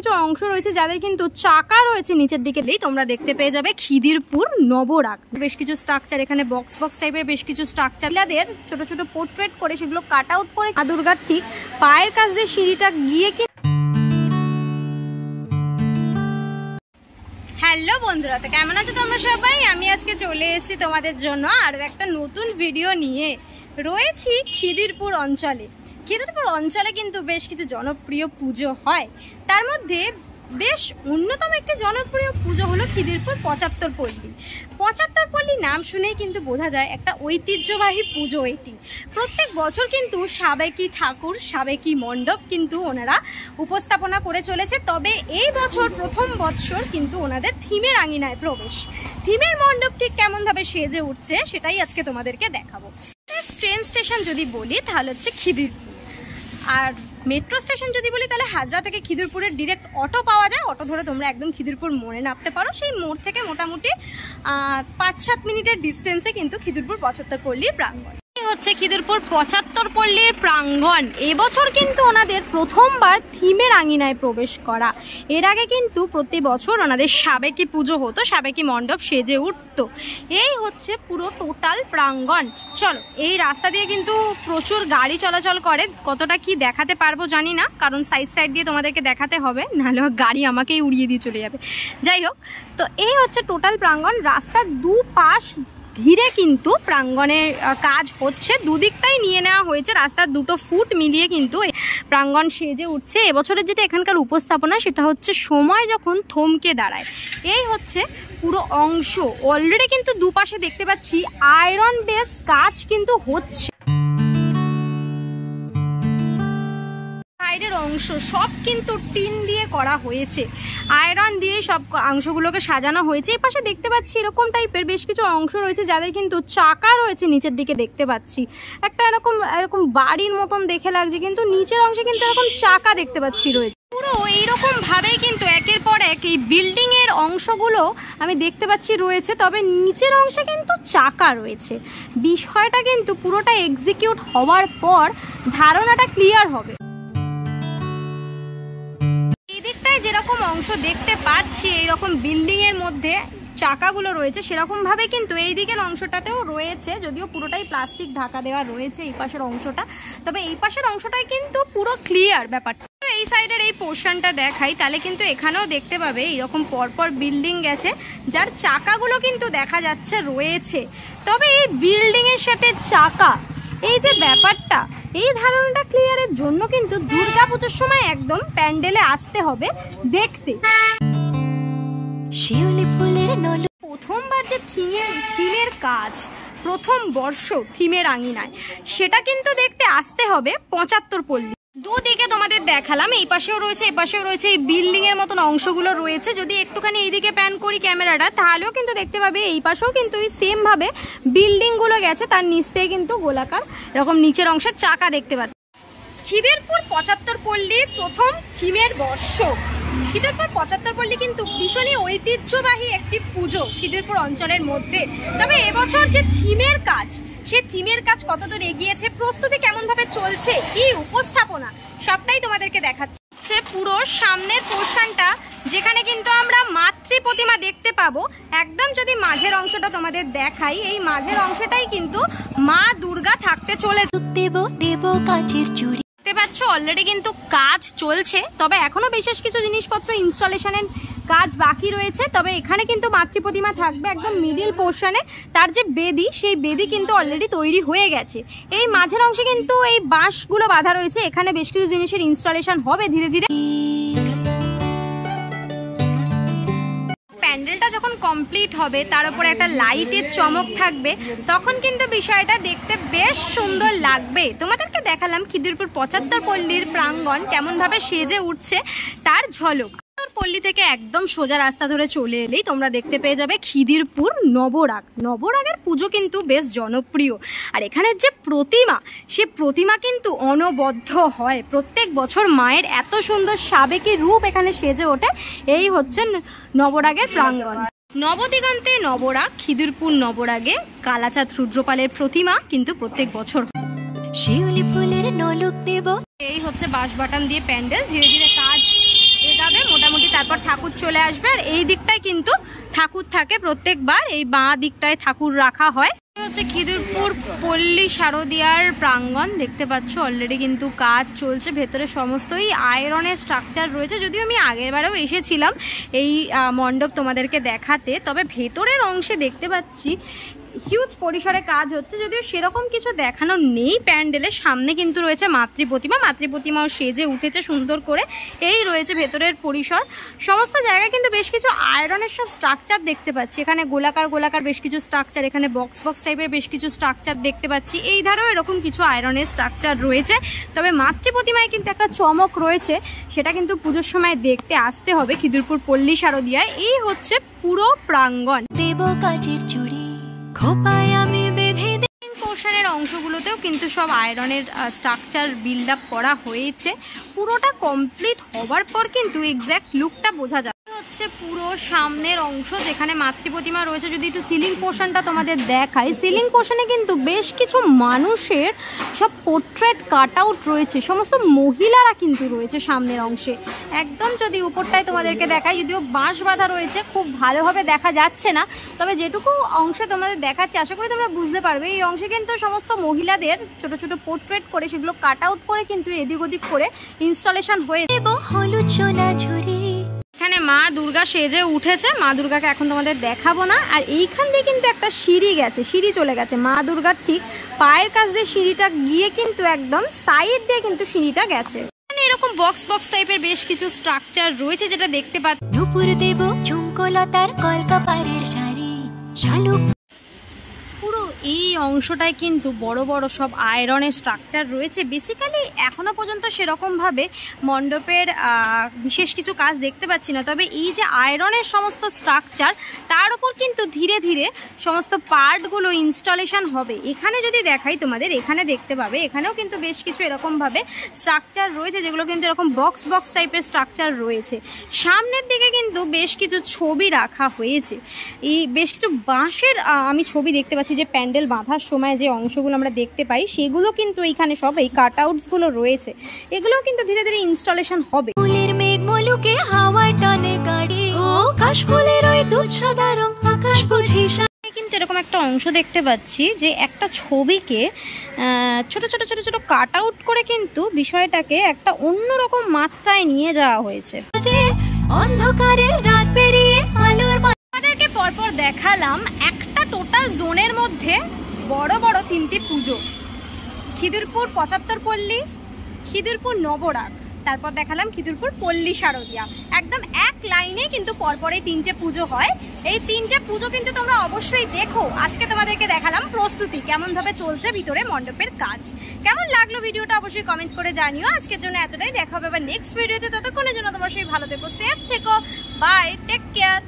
কিছু অংশ রয়েছে যাদের কিন্তু চাকা রয়েছে নিচের দিকে। তোমরা দেখতে পেয়ে যাবে খিদিরপুর নবরাগ। বেশ কিছু স্ট্রাকচার এখানে বক্স বক্স টাইপের বেশ কিছু স্ট্রাকচার যাদের ছোট ছোট পোর্ট্রেট করে সেগুলো কাট আউট করে মা দুর্গার ঠিক পায়ের কাছ দিয়ে সিঁড়িটা গিয়ে কি। হ্যালো বন্ধুরা, তো কেমন আছো তোমরা সবাই? আমি আজকে চলে এসেছি তোমাদের জন্য আরও একটা নতুন ভিডিও নিয়ে। রয়েছি খিদিরপুর অঞ্চলে। খিদিরপুর অঞ্চলে কিন্তু বেশ কিছু জনপ্রিয় পুজো হয়, তার মধ্যে বেশ অন্যতম একটি জনপ্রিয় পুজো হলো খিদিরপুর ৭৫ পল্লী। ৭৫ পল্লী নাম শুনেই কিন্তু বোঝা যায় একটা ঐতিহ্যবাহী পুজো এটি। প্রত্যেক বছর কিন্তু সাবেকি ঠাকুর, সাবেকি মণ্ডপ কিন্তু ওনারা উপস্থাপনা করে চলেছে। তবে এই বছর প্রথম বৎসর কিন্তু ওনাদের থিমের আঙিনায় প্রবেশ। থিমের মণ্ডপটি কেমনভাবে সেজে উঠছে সেটাই আজকে তোমাদেরকে দেখাবো। ট্রেন স্টেশন যদি বলি তাহলে হচ্ছে খিদিরপুর, আর মেট্রো স্টেশন যদি বলি তাহলে হাজরা থেকে খিদিরপুরের ডিরেক্ট অটো পাওয়া যায়। অটো ধরে তোমরা একদম খিদিরপুর মোড়ে নামতে পারো। সেই মোড় থেকে মোটামুটি ৫-৭ মিনিটের ডিস্টেন্সে কিন্তু খিদিরপুর ৭৫ পল্লীর প্রাঙ্গণ। হচ্ছে খিদিরপুর ৭৫ পল্লীর প্রাঙ্গণ। এবছর কিন্তু ওনাদের প্রথমবার থিমের আঙিনায় প্রবেশ করা। এর আগে কিন্তু প্রতি বছর ওনাদের সাবেকি পুজো হতো, সাবেকি মণ্ডপ সেজে উঠতো। এই হচ্ছে পুরো টোটাল প্রাঙ্গণ। চলো, এই রাস্তা দিয়ে কিন্তু প্রচুর গাড়ি চলাচল করে। কতটা কি দেখাতে পারবো জানি না, কারণ সাইড দিয়ে তোমাদেরকে দেখাতে হবে, নাহলে গাড়ি আমাকেই উড়িয়ে দিয়ে চলে যাবে। যাই হোক, তো এই হচ্ছে টোটাল প্রাঙ্গণ। রাস্তার দুপাশ ঘিরে কিন্তু প্রাঙ্গণের কাজ হচ্ছে, দুদিকটাই নিয়ে নেওয়া হয়েছে। রাস্তার দুটো ফুট মিলিয়ে কিন্তু প্রাঙ্গণ সেজে উঠছে। এবছরের যেটা এখানকার উপস্থাপনা সেটা হচ্ছে সময় যখন থমকে দাঁড়ায়। এই হচ্ছে পুরো অংশ। অলরেডি কিন্তু দুপাশে দেখতে পাচ্ছি আয়রন বেস কাজ কিন্তু হচ্ছে। সাইডের অংশ সব কিন্তু টিন দিয়ে করা হয়েছে, আয়রন দিয়ে সব অংশগুলোকে সাজানো হয়েছে। এই পাশে দেখতে পাচ্ছি এরকম টাইপের বেশ কিছু অংশ রয়েছে যাদের কিন্তু চাকা রয়েছে নিচের দিকে দেখতে পাচ্ছি। একটা এরকম বাড়ির মতন দেখে লাগছে, কিন্তু নিচের অংশে কিন্তু এরকম চাকা দেখতে পাচ্ছি রয়েছে। পুরো এইরকম ভাবেই কিন্তু একের পর এক এই বিল্ডিং এর অংশগুলো আমি দেখতে পাচ্ছি রয়েছে, তবে নিচের অংশে কিন্তু চাকা রয়েছে। বিষয়টা কিন্তু পুরোটা এক্সিকিউট হওয়ার পর ধারণাটা ক্লিয়ার হবে। যেরকম অংশ দেখতে পাচ্ছি এইরকম বিল্ডিং এর মধ্যে চাকাগুলো রয়েছে, সেরকম ভাবে কিন্তু এই দিকের অংশটাতেও রয়েছে, যদিও পুরোটাই প্লাস্টিক ঢাকা দেওয়া রয়েছে এই পাশের অংশটা। তবে এই পাশের অংশটাই কিন্তু পুরো ক্লিয়ার ব্যাপারটা। এই সাইডের এই পোর্শনটা দেখাই তাহলে কিন্তু এখানেও দেখতে পাবে এইরকম পরপর বিল্ডিং গেছে, যার চাকাগুলো কিন্তু দেখা যাচ্ছে রয়েছে। তবে এই বিল্ডিং এর সাথে চাকা, এই যে ব্যাপারটা, এই ধারণাটা ক্লিয়ারের জন্য কিন্তু দুর্গাপুজোর সময় একদম প্যান্ডেলে আসতে হবে দেখতে। প্রথমবার যে থিমের কাজ, প্রথম বর্ষ থিমের আঙিনায়, সেটা কিন্তু দেখতে আসতে হবে ৭৫ পল্লী। দুদিকে তোমাদের দেখালাম, এই পাশেও রয়েছে এই পাশেও রয়েছে, এই বিল্ডিং এর মতন অংশগুলো রয়েছে। যদি একটুখানি এইদিকে প্যান করি ক্যামেরাটা তাহলেও কিন্তু দেখতে পাবে এই পাশেও কিন্তু এই সেম ভাবে বিল্ডিং গুলো গেছে, তার নিচ থেকে কিন্তু গোলাকার এরকম নিচের অংশের চাকা দেখতে পাচ্ছি। খিদিরপুর ৭৫ পল্লীর প্রথম থিমের বর্ষ। খিদিরপুর ৭৫ পল্লী কিন্তু ভীষণই ঐতিহ্যবাহী একটি পুজো খিদিরপুর অঞ্চলের মধ্যে। তবে এবছর যে থিমের কাজ, সেই থিমের কাজ কতদূর এগিয়েছে, প্রস্তুতি কেমন ভাবে চলছে, কি উপস্থাপনা, সবটাই তোমাদেরকে দেখাচ্ছে। পুরো সামনের পোর্শনটা যেখানে কিন্তু আমরা মাতৃ প্রতিমা দেখতে পাবো, একদম যদি মাঝের অংশটা তোমাদের দেখাই, এই মাঝের অংশটাই কিন্তু মা দুর্গা থাকতে চলেছে। দেখতে পাচ্ছ অলরেডি কিন্তু কাজ চলছে, তবে এখনো বিশেষ কিছু জিনিসপত্র ইনস্টলেশনের কাজ বাকি রয়েছে। তবে এখানে কিন্তু মাতৃ প্রতিমা থাকবে একদম মিডিল পোর্শনে। তার যে বেদি, সেই বেদি কিন্তু অলরেডি তৈরি হয়ে গেছে। এই মাঝের অংশে কিন্তু এই বাঁশগুলো বাঁধা রয়েছে, এখানে বেশ কিছু জিনিসের ইনস্টলেশন হবে ধীরে ধীরে। প্যান্ডেলটা যখন কমপ্লিট হবে, তার উপরে একটা লাইটের চমক থাকবে, তখন কিন্তু বিষয়টা দেখতে বেশ সুন্দর লাগবে। তোমাদেরকে দেখালাম খিদিরপুর ৭৫ পল্লীর প্রাঙ্গণ কেমন ভাবে সেজে উঠছে তার ঝলক। পল্লী থেকে একদম সোজা রাস্তা ধরে চলে এলেই তোমরা দেখতে পেয়ে যাবে খিদিরপুর নবরাগ। নবরাগের পুজো কিন্তু বেশ জনপ্রিয়, আর এখানের যে প্রতিমা, সে প্রতিমা কিন্তু অনবদ্য হয়। প্রত্যেক বছর মায়ের এত সুন্দর সাবেকি রূপ এখানে সেজে ওঠে। এই হচ্ছে নবরাগের প্রাঙ্গণ। নবদিগন্তে নবরাগ, খিদিরপুর নবরাগে কালাচাঁদ রুদ্রপালের প্রতিমা কিন্তু প্রত্যেক বছর। এই হচ্ছে বাঁশ বাটাম দিয়ে প্যান্ডেল, ধীরে ধীরে কাজ এগাবে। তারপর ঠাকুর চলে আসবে। আর এই দিকটায় কিন্তু ঠাকুর থাকে প্রত্যেকবার, এই বাঁ দিকটায় ঠাকুর রাখা হয়। হচ্ছে খিদিরপুর পল্লী শারদিয়ার প্রাঙ্গণ, দেখতে পাচ্ছ অলরেডি কিন্তু কাজ চলছে। ভেতরে সমস্তই আয়রনের স্ট্রাকচার রয়েছে। যদিও আমি আগের বারেও এসেছিলাম এই মণ্ডপ তোমাদেরকে দেখাতে, তবে ভেতরের অংশে দেখতে পাচ্ছি হিউজ পরিসরে কাজ হচ্ছে। যদিও সেরকম কিছু দেখানো নেই প্যান্ডেলের সামনে, কিন্তু রয়েছে মাতৃপ্রতিমাও সেজে উঠেছে সুন্দর করে। এই রয়েছে ভেতরের পরিসর, সমস্ত জায়গায় কিন্তু বেশ কিছু আয়রনের সব স্ট্রাকচার দেখতে পাচ্ছি। এখানে গোলাকার বেশ কিছু স্ট্রাকচার, এখানে বক্স টাইপের বেশ কিছু স্ট্রাকচার দেখতে পাচ্ছি। এই ধারেও এরকম কিছু আয়রনের স্ট্রাকচার রয়েছে। তবে মাতৃপ্রতিমায় কিন্তু একটা চমক রয়েছে, সেটা কিন্তু পুজোর সময় দেখতে আসতে হবে খিদিরপুর পল্লী শারদিয়ায়। এই হচ্ছে পুরো প্রাঙ্গণ। পোর্শনের অংশগুলোতেও কিন্তু সব আয়রনের স্ট্রাকচার বিল্ড আপ করা হয়েছে। পুরোটা কমপ্লিট হবার পর কিন্তু এক্স্যাক্ট লুকটা বোঝা যায়। হচ্ছে পুরো সামনের অংশ যেখানে মাতৃপ্রতিমা রয়েছে। যদি একটু সিলিং পোর্শনটা তোমাদের দেখাই, সিলিং পোর্শনে কিন্তু বেশ কিছু মানুষের সব পোর্ট্রেট কাট আউট রয়েছে, সমস্ত মহিলারা কিন্তু রয়েছে সামনের অংশে। একদম যদি উপরটায় তোমাদেরকে দেখাই, যদিও বাঁশ বাঁধা রয়েছে, খুব ভালোভাবে দেখা যাচ্ছে না, তবে যেটুকু অংশে তোমাদের দেখাচ্ছি আশা করি তোমরা বুঝতে পারবে। এই অংশে কিন্তু সমস্ত মহিলাদের ছোট ছোট পোর্ট্রেট করে সেগুলো কাট আউট করে কিন্তু এদিক ওদিক করে ইনস্টলেশন হয়ে। এখানে মা দুর্গা সেজে উঠেছে, মা দুর্গাকে এখন তোমাদের দেখাবো না। আর এইখান দিয়ে কিন্তু একটা সিঁড়ি চলে গেছে মা দুর্গার ঠিক পায়ের কাছ দিয়ে। সিঁড়িটা গিয়ে কিন্তু একদম সাইড দিয়ে কিন্তু সিঁড়িটা গেছে। এরকম বক্স টাইপের বেশ কিছু স্ট্রাকচার রয়েছে যেটা দেখতে পাচ্ছি। পুরো এই অংশটায় কিন্তু বড় বড় সব আয়রনের স্ট্রাকচার রয়েছে। বেসিক্যালি এখনো পর্যন্ত সেরকমভাবে মণ্ডপের বিশেষ কিছু কাজ দেখতে পাচ্ছি না, তবে এই যে আয়রনের সমস্ত স্ট্রাকচার তার উপর কিন্তু ধীরে ধীরে সমস্ত পার্টগুলো ইনস্টলেশন হবে। এখানে যদি দেখাই তোমাদের, এখানে দেখতে পাবে এখানেও কিন্তু বেশ কিছু এরকমভাবে স্ট্রাকচার রয়েছে, যেগুলো কিন্তু এরকম বক্স টাইপের স্ট্রাকচার রয়েছে। সামনের দিকে কিন্তু বেশ কিছু ছবি রাখা হয়েছে। এই বেশ কিছু বাঁশের আমি ছবি দেখতে পাচ্ছি, যে প্যান্ডেল বাঁধার সময় যে অংশগুলো আমরা দেখতে পাই সেগুলো কিন্তু এইখানে সব এই কাট আউটসগুলো রয়েছে। এগুলো কিন্তু ধীরে ধীরে ইনস্টলেশন হবে। কিন্তু এরকম একটা অংশ দেখতে পাচ্ছি, যে একটা ছবিকে ছোট ছোট কাট আউট করে কিন্তু বিষয়টাকে একটা অন্যরকম মাত্রায় নিয়ে যাওয়া হয়েছে। আমাদেরকে পরপর দেখালাম একটা টোটাল জোনের মধ্যে বড় বড় তিনটি পুজো, খিদিরপুর 75 পল্লী, খিদিরপুর নবরাগ, তারপর দেখালাম খিদিরপুর পল্লী শারদিয়া। একদম এক লাইনে কিন্তু পরপর এই তিনটে পুজো হয়। এই তিনটে পুজো কিন্তু তোমরা অবশ্যই দেখো। আজকে তোমাদেরকে দেখালাম প্রস্তুতি কেমনভাবে চলছে ভিতরে মণ্ডপের কাজ। কেমন লাগলো ভিডিওটা অবশ্যই কমেন্ট করে জানিও। আজকের জন্য এতটাই, দেখা হবে আবার নেক্সট ভিডিওতে। ততক্ষণের জন্য তোমার সবাই ভালো থেকো, সেফ থেকো, বাই, টেক কেয়ার।